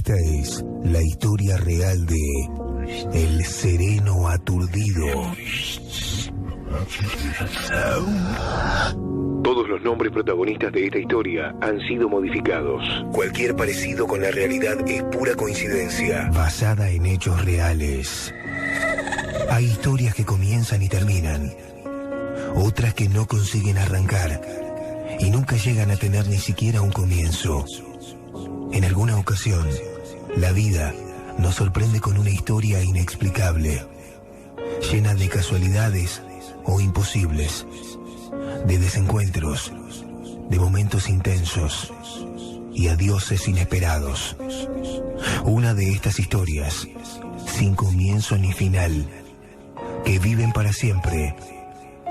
Esta es la historia real de El Sereno Aturdido. Todos los nombres protagonistas de esta historia han sido modificados. Cualquier parecido con la realidad es pura coincidencia, basada en hechos reales. Hay historias que comienzan y terminan, otras que no consiguen arrancar y nunca llegan a tener ni siquiera un comienzo. En alguna ocasión, la vida nos sorprende con una historia inexplicable, llena de casualidades o imposibles, de desencuentros, de momentos intensos y adioses inesperados. Una de estas historias, sin comienzo ni final, que viven para siempre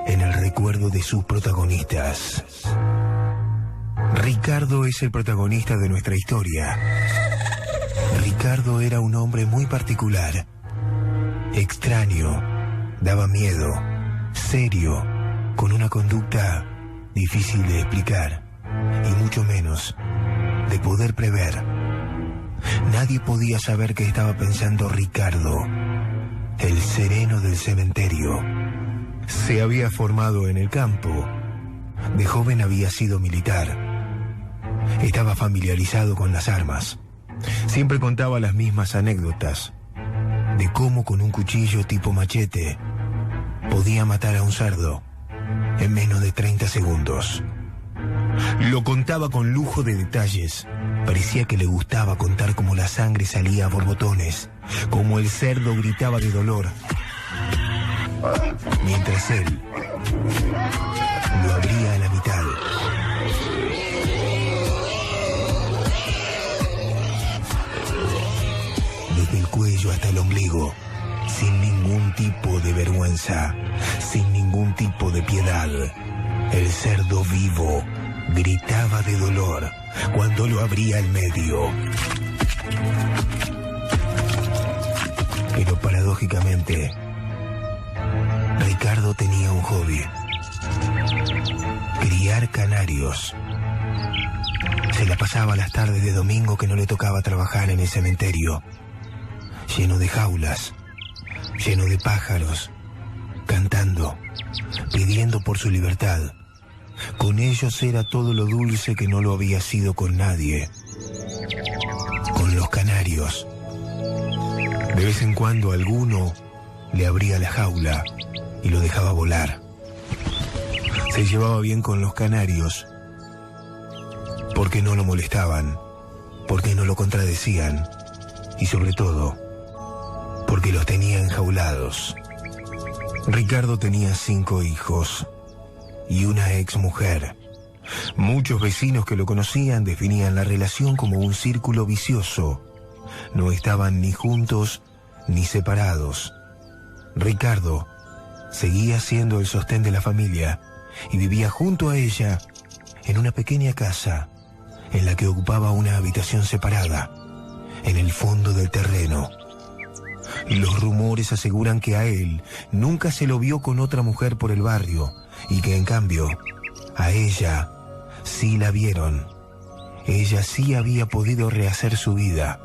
en el recuerdo de sus protagonistas. Ricardo es el protagonista de nuestra historia. Ricardo era un hombre muy particular, extraño, daba miedo, serio, con una conducta difícil de explicar y mucho menos de poder prever. Nadie podía saber qué estaba pensando Ricardo, el sereno del cementerio. Se había formado en el campo. De joven había sido militar. Estaba familiarizado con las armas. Siempre contaba las mismas anécdotas de cómo con un cuchillo tipo machete podía matar a un cerdo en menos de 30 segundos. Lo contaba con lujo de detalles. Parecía que le gustaba contar cómo la sangre salía a borbotones, cómo el cerdo gritaba de dolor, mientras él lo abría a la mitad. Desde el cuello hasta el ombligo, sin ningún tipo de vergüenza, sin ningún tipo de piedad. El cerdo vivo gritaba de dolor cuando lo abría al medio. Pero paradójicamente, Ricardo tenía un hobby: criar canarios. Se la pasaba las tardes de domingo que no le tocaba trabajar en el cementerio, lleno de jaulas, lleno de pájaros, cantando, pidiendo por su libertad. Con ellos era todo lo dulce que no lo había sido con nadie. Con los canarios. De vez en cuando alguno le abría la jaula y lo dejaba volar. Se llevaba bien con los canarios porque no lo molestaban, porque no lo contradecían y sobre todo porque los tenía enjaulados. Ricardo tenía 5 hijos y una exmujer. Muchos vecinos que lo conocían definían la relación como un círculo vicioso. No estaban ni juntos ni separados. Ricardo seguía siendo el sostén de la familia y vivía junto a ella en una pequeña casa en la que ocupaba una habitación separada en el fondo del terreno. Los rumores aseguran que a él nunca se lo vio con otra mujer por el barrio y que en cambio a ella sí la vieron. Ella sí había podido rehacer su vida,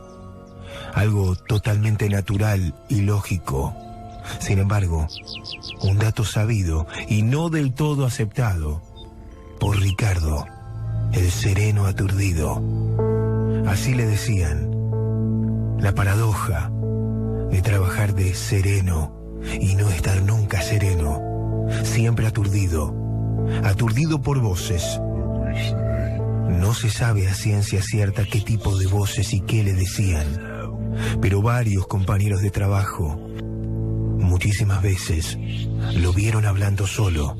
algo totalmente natural y lógico. Sin embargo, un dato sabido y no del todo aceptado por Ricardo, el sereno aturdido. Así le decían, la paradoja de trabajar de sereno y no estar nunca sereno, siempre aturdido, aturdido por voces. No se sabe a ciencia cierta qué tipo de voces y qué le decían, pero varios compañeros de trabajo muchísimas veces lo vieron hablando solo,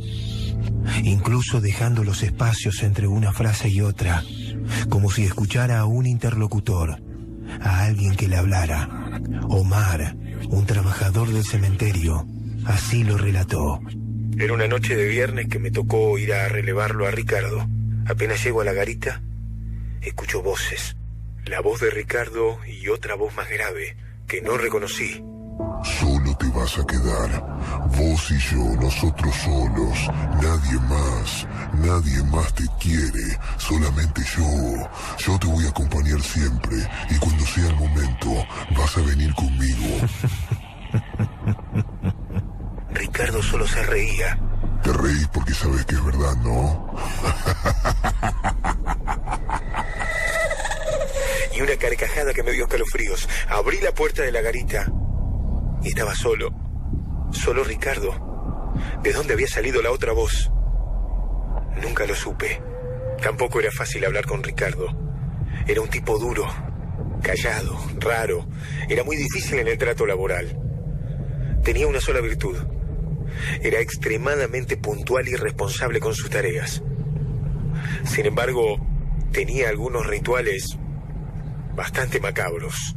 incluso dejando los espacios entre una frase y otra, como si escuchara a un interlocutor, a alguien que le hablara. Omar, un trabajador del cementerio, así lo relató. Era una noche de viernes que me tocó ir a relevarlo a Ricardo. Apenas llego a la garita, escucho voces. La voz de Ricardo y otra voz más grave, que no reconocí. Solo te vas a quedar. Vos y yo, nosotros solos. Nadie más te quiere. Solamente yo. Yo te voy a acompañar siempre. Y cuando sea el momento, vas a venir conmigo. Ricardo solo se reía. Te reís porque sabes que es verdad, ¿no? Y una carcajada que me dio escalofríos. Abrí la puerta de la garita y estaba solo. Solo Ricardo. ¿De dónde había salido la otra voz? Nunca lo supe. Tampoco era fácil hablar con Ricardo. Era un tipo duro, callado, raro. Era muy difícil en el trato laboral. Tenía una sola virtud. Era extremadamente puntual y responsable con sus tareas. Sin embargo, tenía algunos rituales bastante macabros.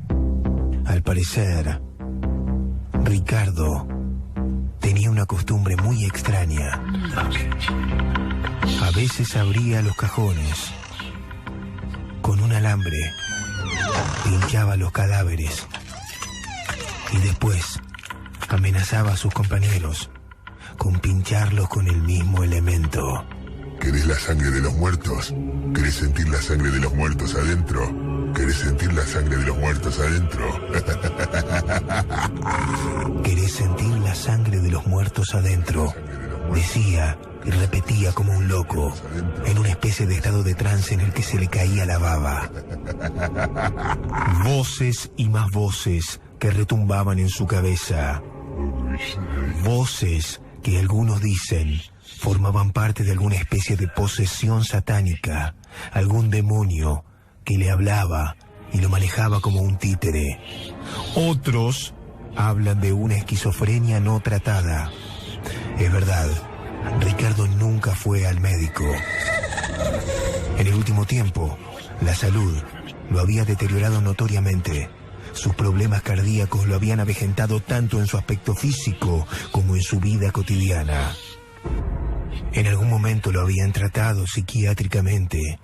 Al parecer, Ricardo tenía una costumbre muy extraña. A veces abría los cajones. Con un alambre, pinchaba los cadáveres. Y después amenazaba a sus compañeros con pincharlos con el mismo elemento. ¿Querés la sangre de los muertos? ¿Querés sentir la sangre de los muertos adentro? ¿Querés sentir la sangre de los muertos adentro? ¿Querés sentir la sangre de los muertos adentro? Decía y repetía como un loco, en una especie de estado de trance en el que se le caía la baba. Voces y más voces que retumbaban en su cabeza. Voces que algunos dicen formaban parte de alguna especie de posesión satánica, algún demonio que le hablaba y lo manejaba como un títere. Otros hablan de una esquizofrenia no tratada. Es verdad, Ricardo nunca fue al médico. En el último tiempo, la salud lo había deteriorado notoriamente. Sus problemas cardíacos lo habían avejentado tanto en su aspecto físico como en su vida cotidiana. En algún momento lo habían tratado psiquiátricamente.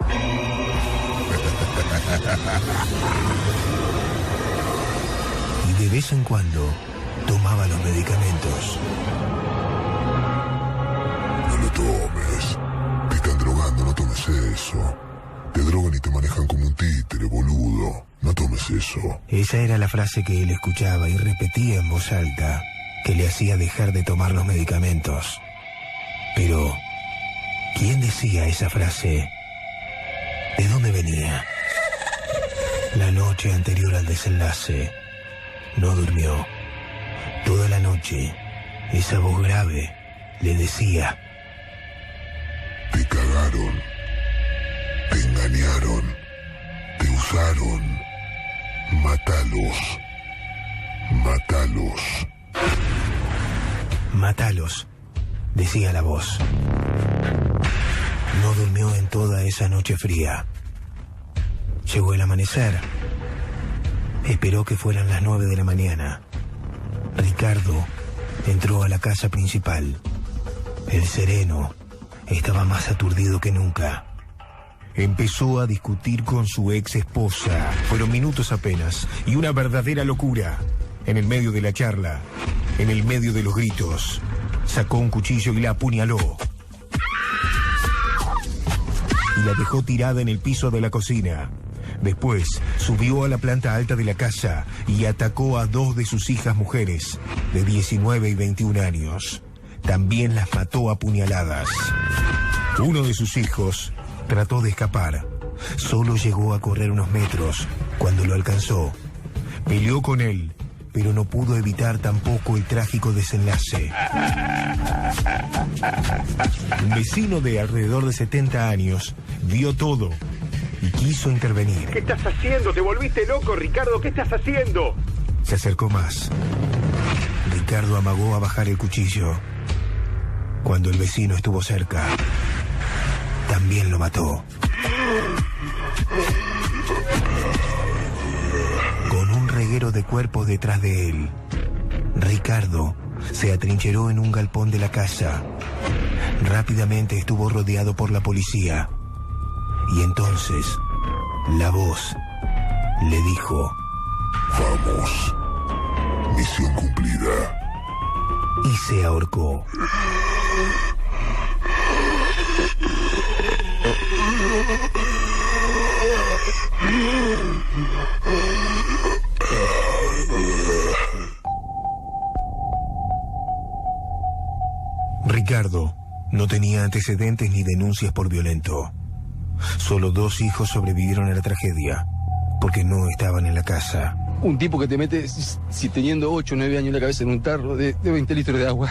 Y de vez en cuando tomaba los medicamentos. No lo tomes. Te están drogando, no tomes eso. Te drogan y te manejan como un títere, boludo. No tomes eso. Esa era la frase que él escuchaba y repetía en voz alta, que le hacía dejar de tomar los medicamentos. Pero, ¿quién decía esa frase? ¿De dónde venía? La noche anterior al desenlace, no durmió. Toda la noche, esa voz grave le decía: te cagaron, te engañaron, te usaron, mátalos, mátalos. Mátalos, decía la voz. No durmió en toda esa noche fría. Llegó el amanecer. Esperó que fueran las 9 de la mañana. Ricardo entró a la casa principal. El sereno estaba más aturdido que nunca. Empezó a discutir con su ex esposa. Fueron minutos apenas y una verdadera locura. En el medio de la charla, en el medio de los gritos, sacó un cuchillo y la apuñaló. Y la dejó tirada en el piso de la cocina. Después subió a la planta alta de la casa y atacó a 2 de sus hijas mujeres, de 19 y 21 años. También las mató a puñaladas. Uno de sus hijos trató de escapar. Solo llegó a correr unos metros cuando lo alcanzó. Peleó con él, pero no pudo evitar tampoco el trágico desenlace. Un vecino de alrededor de 70 años vio todo y quiso intervenir. ¿Qué estás haciendo? ¿Te volviste loco, Ricardo? ¿Qué estás haciendo? Se acercó más. Ricardo amagó a bajar el cuchillo. Cuando el vecino estuvo cerca, también lo mató. Con un reguero de cuerpos detrás de él, Ricardo se atrincheró en un galpón de la casa. Rápidamente estuvo rodeado por la policía. Y entonces, la voz le dijo: vamos. Misión cumplida. y se ahorcó. Ricardo no tenía antecedentes ni denuncias por violento. Solo 2 hijos sobrevivieron a la tragedia, porque no estaban en la casa. Un tipo que te mete, si teniendo 8 o 9 años en la cabeza en un tarro de 20 litros de agua.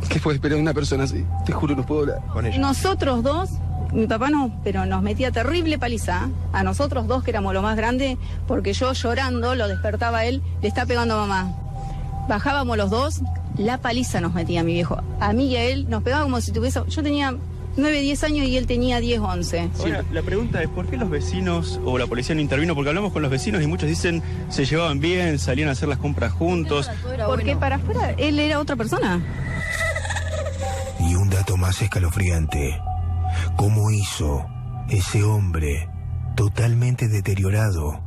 ¿Qué puede esperar una persona así? Te juro, no puedo hablar con ella. Nosotros 2, mi papá no, pero nos metía terrible paliza. A nosotros 2, que éramos lo más grande, porque yo llorando lo despertaba a él, le está pegando a mamá. Bajábamos los 2, la paliza nos metía mi viejo. A mí y a él nos pegaba como si tuviese... Yo tenía 9, 10 años y él tenía 10, 11. Ahora, la pregunta es, ¿por qué los vecinos o la policía no intervino? Porque hablamos con los vecinos y muchos dicen se llevaban bien, salían a hacer las compras juntos. Porque para afuera él era otra persona. Y un dato más escalofriante. ¿Cómo hizo ese hombre totalmente deteriorado,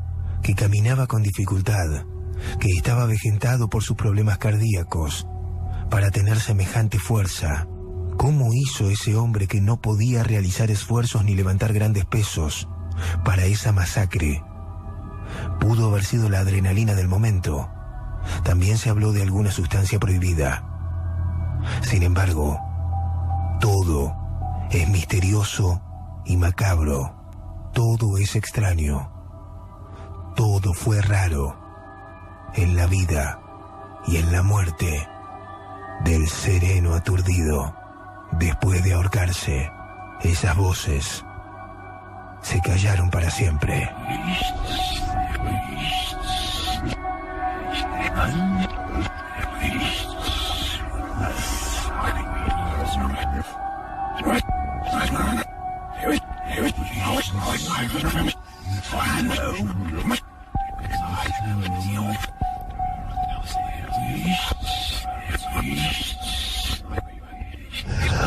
que caminaba con dificultad, que estaba avejentado por sus problemas cardíacos, para tener semejante fuerza? ¿Cómo hizo ese hombre que no podía realizar esfuerzos ni levantar grandes pesos para esa masacre? Pudo haber sido la adrenalina del momento. También se habló de alguna sustancia prohibida. Sin embargo, todo es misterioso y macabro. Todo es extraño. Todo fue raro en la vida y en la muerte del sereno aturdido. Después de ahorcarse, esas voces se callaron para siempre.